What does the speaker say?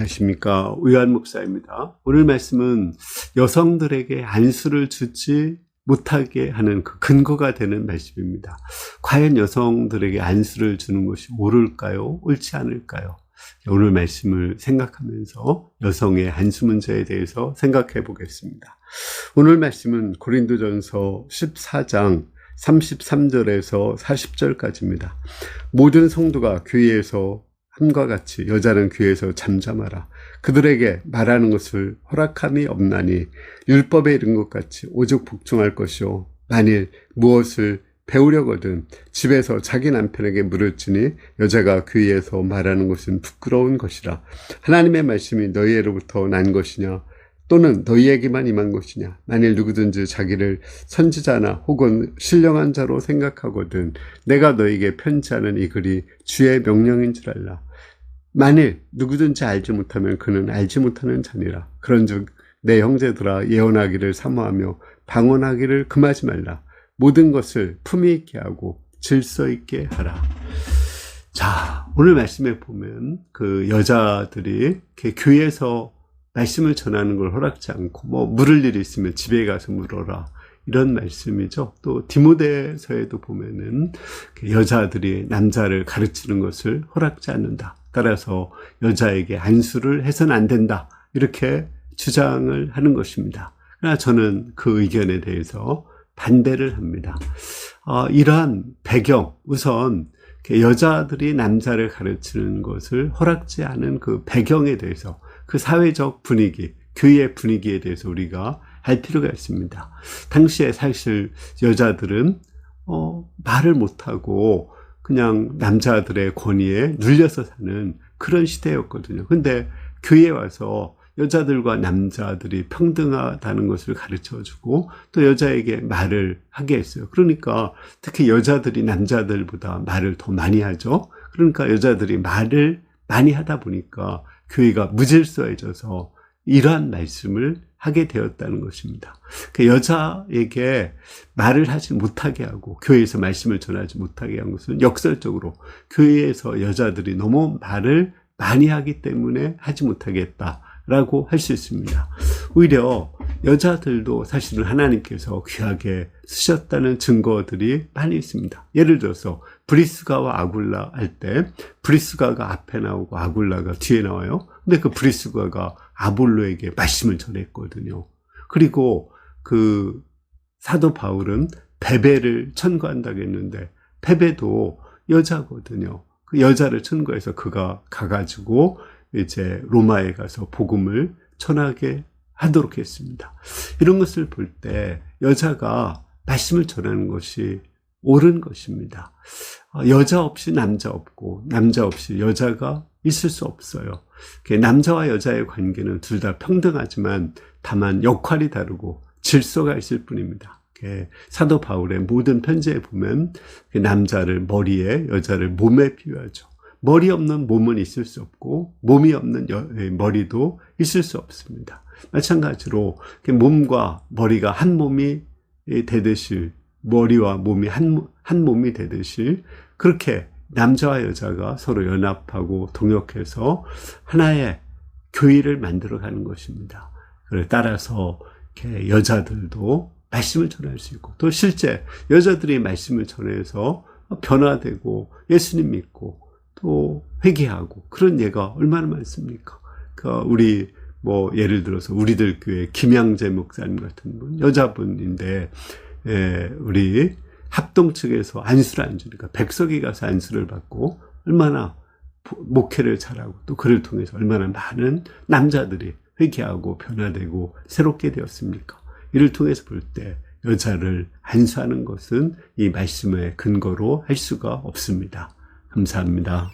안녕하십니까. 의한 목사입니다. 오늘 말씀은 여성들에게 안수를 주지 못하게 하는 그 근거가 되는 말씀입니다. 과연 여성들에게 안수를 주는 것이 옳을까요? 옳지 않을까요? 오늘 말씀을 생각하면서 여성의 안수 문제에 대해서 생각해 보겠습니다. 오늘 말씀은 고린도전서 14장 33절에서 40절까지입니다. 모든 성도가 교회에서 함과 같이 여자는 교회에서 잠잠하라. 그들에게 말하는 것을 허락함이 없나니 율법에 이른 것 같이 오직 복종할 것이요. 만일 무엇을 배우려거든 집에서 자기 남편에게 물을지니 여자가 교회에서 말하는 것은 부끄러운 것이라. 하나님의 말씀이 너희로부터 난 것이냐 또는 너희에게만 임한 것이냐. 만일 누구든지 자기를 선지자나 혹은 신령한 자로 생각하거든 내가 너희에게 편지하는 이 글이 주의 명령인 줄 알라. 만일 누구든지 알지 못하면 그는 알지 못하는 자니라. 그런즉 내 형제들아 예언하기를 사모하며 방언하기를 금하지 말라. 모든 것을 품위 있게 하고 질서 있게 하라. 자, 오늘 말씀에 보면 그 여자들이 이렇게 교회에서 말씀을 전하는 걸 허락지 않고 물을 일이 있으면 집에 가서 물어라. 이런 말씀이죠. 또 디모데서에도 보면은 여자들이 남자를 가르치는 것을 허락지 않는다. 따라서 여자에게 안수를 해서는 안 된다. 이렇게 주장을 하는 것입니다. 그러나 저는 그 의견에 대해서 반대를 합니다. 이러한 배경, 우선 여자들이 남자를 가르치는 것을 허락지 않은 그 배경에 대해서 그 사회적 분위기, 교회의 분위기에 대해서 우리가 알 필요가 있습니다. 당시에 사실 여자들은 말을 못하고 그냥 남자들의 권위에 눌려서 사는 그런 시대였거든요. 근데 교회에 와서 여자들과 남자들이 평등하다는 것을 가르쳐주고 또 여자에게 말을 하게 했어요. 그러니까 특히 여자들이 남자들보다 말을 더 많이 하죠. 그러니까 여자들이 말을 많이 하다 보니까 교회가 무질서해져서 이러한 말씀을 하게 되었다는 것입니다. 여자에게 말을 하지 못하게 하고 교회에서 말씀을 전하지 못하게 한 것은 역설적으로 교회에서 여자들이 너무 말을 많이 하기 때문에 하지 못하게 했다라고 할 수 있습니다. 오히려 여자들도 사실은 하나님께서 귀하게 쓰셨다는 증거들이 많이 있습니다. 예를 들어서 브리스가와 아굴라 할 때 브리스가가 앞에 나오고 아굴라가 뒤에 나와요. 근데 그 브리스가가 아볼로에게 말씀을 전했거든요. 그리고 그 사도 바울은 베베를 천거한다고 했는데 베베도 여자거든요. 그 여자를 천거해서 그가 가가지고 이제 로마에 가서 복음을 전하게 하도록 했습니다. 이런 것을 볼 때 여자가 말씀을 전하는 것이 옳은 것입니다. 여자 없이 남자 없고 남자 없이 여자가 있을 수 없어요. 남자와 여자의 관계는 둘 다 평등하지만 다만 역할이 다르고 질서가 있을 뿐입니다. 사도 바울의 모든 편지에 보면 남자를 머리에 여자를 몸에 비유하죠. 머리 없는 몸은 있을 수 없고 몸이 없는 머리도 있을 수 없습니다. 마찬가지로 몸과 머리가 한 몸이 되듯이 머리와 몸이 한 몸이 되듯이 그렇게 남자와 여자가 서로 연합하고 동역해서 하나의 교회를 만들어가는 것입니다. 따라서 이렇게 여자들도 말씀을 전할 수 있고 또 실제 여자들이 말씀을 전해서 변화되고 예수님 믿고 또 회개하고 그런 예가 얼마나 많습니까? 우리 예를 들어서 우리들 교회 김양재 목사님 같은 분 여자분인데 우리 합동 측에서 안수를 안 주니까 백석이 가서 안수를 받고 얼마나 목회를 잘하고 또 그를 통해서 얼마나 많은 남자들이 회개하고 변화되고 새롭게 되었습니까? 이를 통해서 볼 때 여자를 안수하는 것은 이 말씀의 근거로 할 수가 없습니다. 감사합니다.